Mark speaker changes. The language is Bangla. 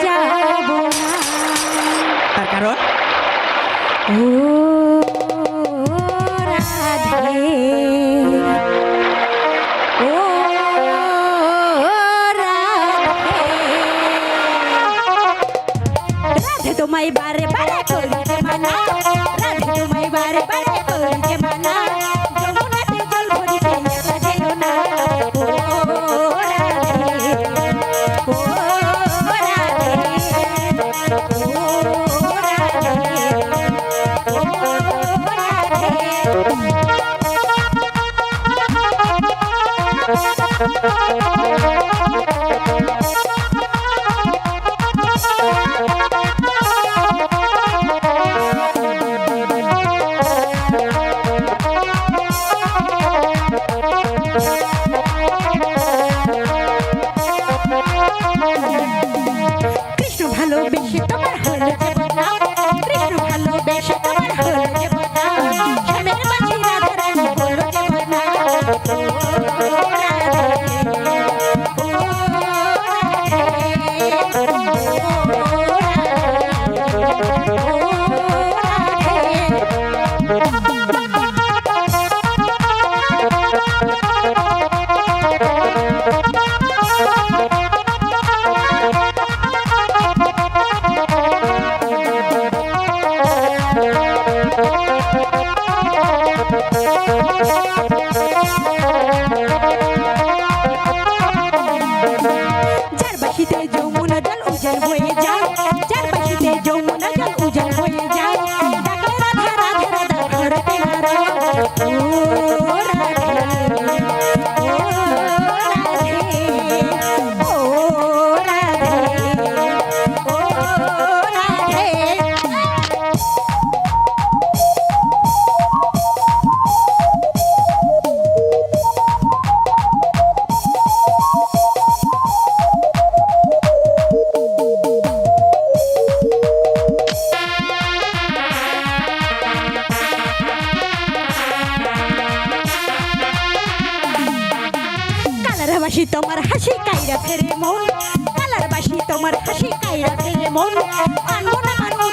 Speaker 1: যাব না।
Speaker 2: তার কারণ
Speaker 1: ও রাধে, ও রাধে তোমায় বারে বারে করিতে মানা, রাধে তোমায় বারে বারে করিতে মানা, যমুনাতে জল ভরিতে একা যেও না। ও রাধে, ও রাধে, ও কৃষ্ণ ভালোবেসে তোমার হলো জীবনা, কৃষ্ণ ভালোবেসে তোমার হলো জীবনা, শ্যামের মাঝে রাধা রানী হলো জীবনা। ও রাধে, ও যার বাসিতে যমুনা জল উজান হয়ে যায়, যার বাসিতে যমুনা জল উজান হয়ে যায়, ডাকলে রাধা রাধা রাধা ধরতে হারা। ও রাধে, ও রাধে, ও রাধে, ও রাধে। কালার বাসি তোমার হাসি কাইরা ফেরে মন, কালার বাসি তোমার হাসি কাইরা ফেরে মন, মানবো না মানবো